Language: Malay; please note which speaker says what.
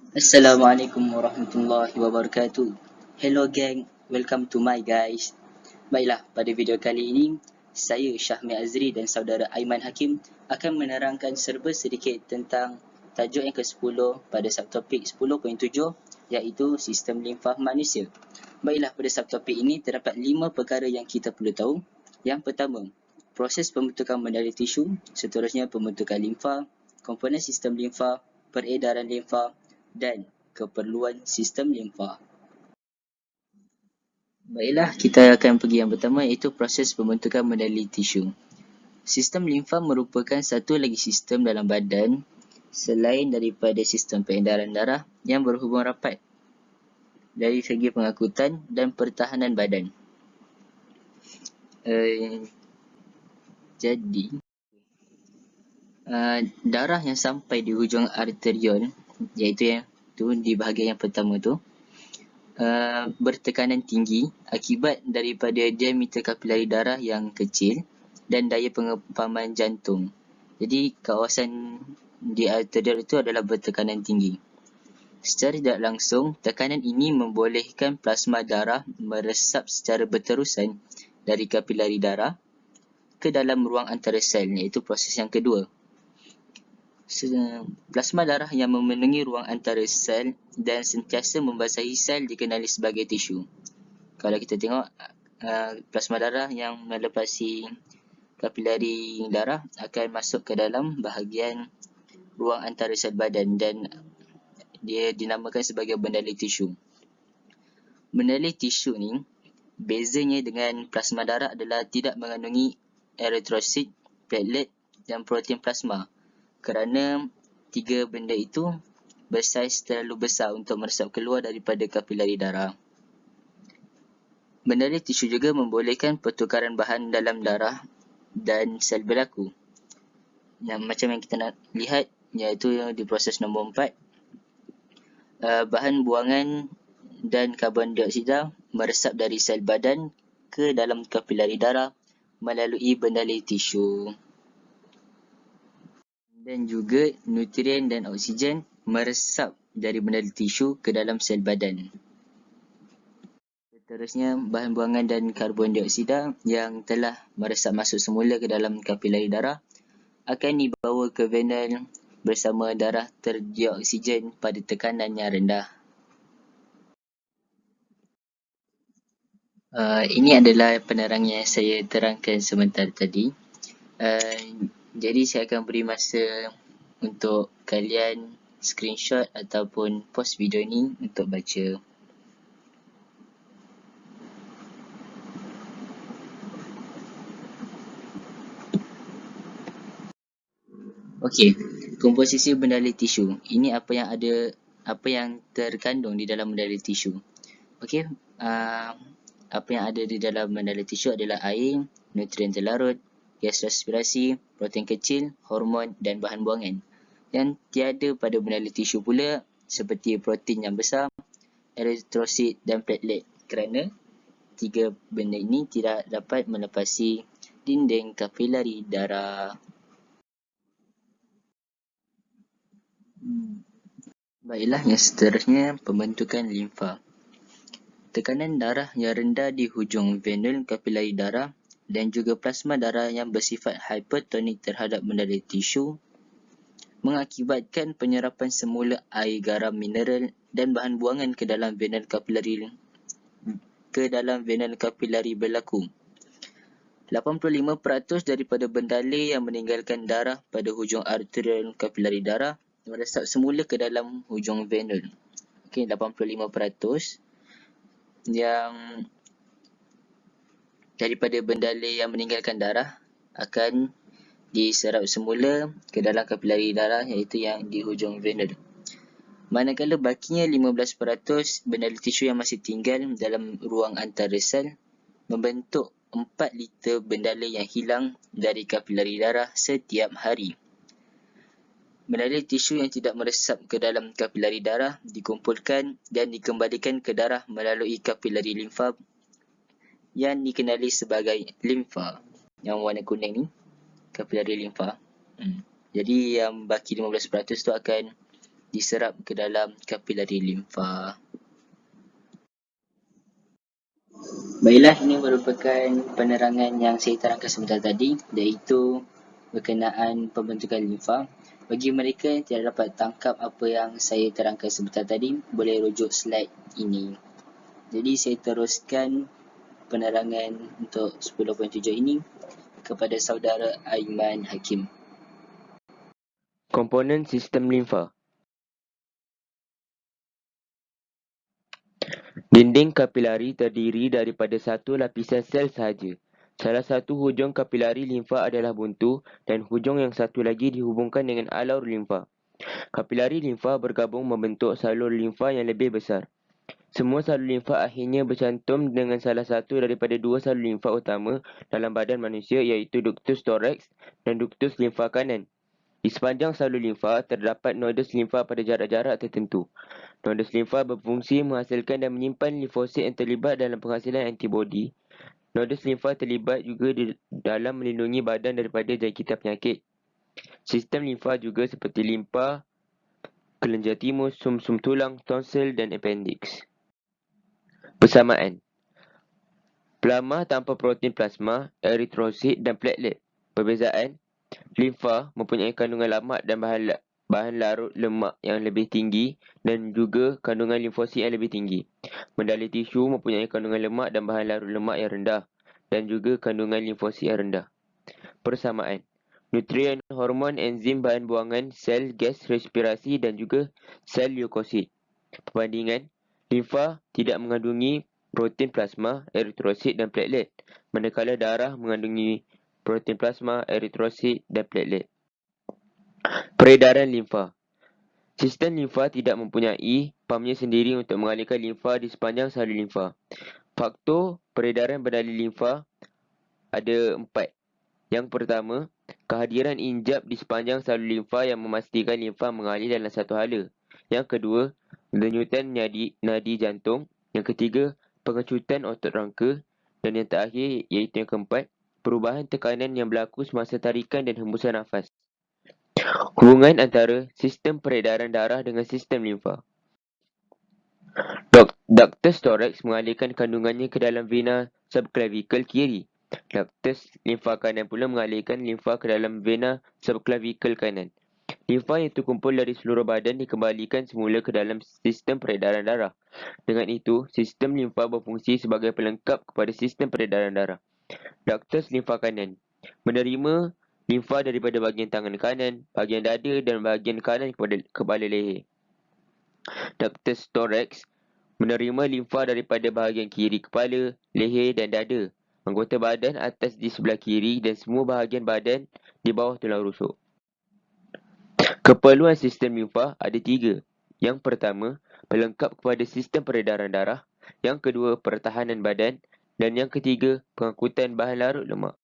Speaker 1: Assalamualaikum warahmatullahi wabarakatuh. Hello gang, welcome to my guys. Baiklah, pada video kali ini, saya Syahmi Azri dan saudara Aiman Hakim akan menerangkan serba sedikit tentang tajuk yang ke-10 pada subtopik 10.7 iaitu sistem limfa manusia. Baiklah, pada subtopik ini terdapat 5 perkara yang kita perlu tahu. Yang pertama, proses pembentukan medali tisu, seterusnya pembentukan limfa, komponen sistem limfa, peredaran limfa dan keperluan sistem limfa. Baiklah, kita akan pergi yang pertama iaitu proses pembentukan medali tisu. Sistem limfa merupakan satu lagi sistem dalam badan selain daripada sistem peredaran darah yang berhubung rapat dari segi pengangkutan dan pertahanan badan. Jadi, darah yang sampai di hujung arteriol, iaitu yang tu di bahagian yang pertama tu, bertekanan tinggi akibat daripada diameter kapilari darah yang kecil dan daya pengepaman jantung. Jadi kawasan di arteriol itu adalah bertekanan tinggi. Secara tidak langsung, tekanan ini membolehkan plasma darah meresap secara berterusan dari kapilari darah ke dalam ruang antara sel, iaitu proses yang kedua. Plasma darah yang memenuhi ruang antara sel dan sentiasa membasahi sel dikenali sebagai tisu. Kalau kita tengok plasma darah yang melepasi kapilari darah akan masuk ke dalam bahagian ruang antara sel badan dan dia dinamakan sebagai bendali tisu. Bendali tisu ni bezanya dengan plasma darah adalah tidak mengandungi eritrosit, platelet dan protein plasma. Kerana tiga benda itu bersaiz terlalu besar untuk meresap keluar daripada kapilari darah. Bendali tisu juga membolehkan pertukaran bahan dalam darah dan sel berlaku. Yang macam yang kita nak lihat iaitu di proses nombor 4. Bahan buangan dan karbon dioksida meresap dari sel badan ke dalam kapilari darah melalui bendali tisu. Dan juga nutrien dan oksigen meresap dari bendali tisu ke dalam sel badan. Seterusnya, bahan buangan dan karbon dioksida yang telah meresap masuk semula ke dalam kapilari darah akan dibawa ke venul bersama darah terdioksigen pada tekanan yang rendah. Ini adalah penerangan yang saya terangkan sebentar tadi. Jadi saya akan beri masa untuk kalian screenshot ataupun post video ni untuk baca. Okey, komposisi bendali tisu. Ini apa yang terkandung di dalam bendali tisu. Okey, apa yang ada di dalam bendali tisu adalah air, nutrien terlarut, gas respirasi, protein kecil, hormon dan bahan buangan. Yang tiada pada bendali tisu pula seperti protein yang besar, eritrosit dan platelet kerana tiga benda ini tidak dapat melepasi dinding kapilari darah. Baiklah, yang seterusnya pembentukan limfa. Tekanan darah yang rendah di hujung venul kapilari darah dan juga plasma darah yang bersifat hipertonik terhadap bendali tisu mengakibatkan penyerapan semula air, garam, mineral dan bahan buangan ke dalam venul kapilari berlaku. 85% daripada bendali yang meninggalkan darah pada hujung arterial kapilari darah meresap semula ke dalam hujung venul. Okey, 85% yang daripada bendali yang meninggalkan darah akan diserap semula ke dalam kapilari darah iaitu yang di hujung venul. Manakala bakinya 15% bendali tisu yang masih tinggal dalam ruang antara sel membentuk 4 liter bendali yang hilang dari kapilari darah setiap hari. Bendali tisu yang tidak meresap ke dalam kapilari darah dikumpulkan dan dikembalikan ke darah melalui kapilari limfa yang dikenali sebagai limfa. Yang warna kuning ni, kapilari limfa. Jadi yang baki 15% tu akan diserap ke dalam kapilari limfa. Baiklah, ini merupakan penerangan yang saya terangkan sebentar tadi, iaitu berkenaan pembentukan limfa. Bagi mereka yang tidak dapat tangkap apa yang saya terangkan sebentar tadi, boleh rujuk slide ini. Jadi saya teruskan penerangan untuk 10.7 ini kepada saudara Aiman Hakim.
Speaker 2: Komponen sistem limfa. Dinding kapilari terdiri daripada satu lapisan sel sahaja. Salah satu hujung kapilari limfa adalah buntu dan hujung yang satu lagi dihubungkan dengan alur limfa. Kapilari limfa bergabung membentuk salur limfa yang lebih besar. Semua salur limfa akhirnya bercantum dengan salah satu daripada dua salur limfa utama dalam badan manusia, iaitu ductus thorax dan ductus limfa kanan. Di sepanjang salur limfa terdapat nodus limfa pada jarak-jarak tertentu. Nodus limfa berfungsi menghasilkan dan menyimpan limfosit yang terlibat dalam penghasilan antibodi. Nodus limfa terlibat juga di dalam melindungi badan daripada jangkitan penyakit. Sistem limfa juga seperti limfa, kelenjar timus, sumsum tulang, tonsil dan appendix. Persamaan. Plasma tanpa protein plasma, eritrosit dan platelet. Perbezaan. Limfa mempunyai kandungan lemak dan bahan larut lemak yang lebih tinggi dan juga kandungan limfosit yang lebih tinggi. Mendali tisu mempunyai kandungan lemak dan bahan larut lemak yang rendah dan juga kandungan limfosit yang rendah. Persamaan. Nutrien, hormon, enzim, bahan buangan, sel, gas, respirasi dan juga sel leukosit. Perbandingan. Limfa tidak mengandungi protein plasma, eritrosit dan platelet, manakala darah mengandungi protein plasma, eritrosit dan platelet. Peredaran limfa. Sistem limfa tidak mempunyai pumpnya sendiri untuk mengalirkan limfa di sepanjang salur limfa. Faktor peredaran berdalih limfa ada 4. Yang pertama, kehadiran injap di sepanjang salur limfa yang memastikan limfa mengalir dalam satu hala. Yang kedua, denyutan nadi jantung. Yang ketiga, pengecutan otot rangka. Dan yang terakhir, iaitu yang keempat, perubahan tekanan yang berlaku semasa tarikan dan hembusan nafas. Hubungan antara sistem peredaran darah dengan sistem limfa. Ductus thorax mengalirkan kandungannya ke dalam vena subclavicle kiri. Ductus limfa kanan pula mengalirkan limfa ke dalam vena subclavicle kanan. Limfa yang terkumpul dari seluruh badan dikembalikan semula ke dalam sistem peredaran darah. Dengan itu, sistem limfa berfungsi sebagai pelengkap kepada sistem peredaran darah. Ductus limfa kanan menerima limfa daripada bahagian tangan kanan, bahagian dada dan bahagian kanan kepada kepala leher. Ductus thorax menerima limfa daripada bahagian kiri kepala, leher dan dada, anggota badan atas di sebelah kiri dan semua bahagian badan di bawah tulang rusuk. Keperluan sistem limfa ada 3. Yang pertama, pelengkap kepada sistem peredaran darah. Yang kedua, pertahanan badan. Dan yang ketiga, pengangkutan bahan larut lemak.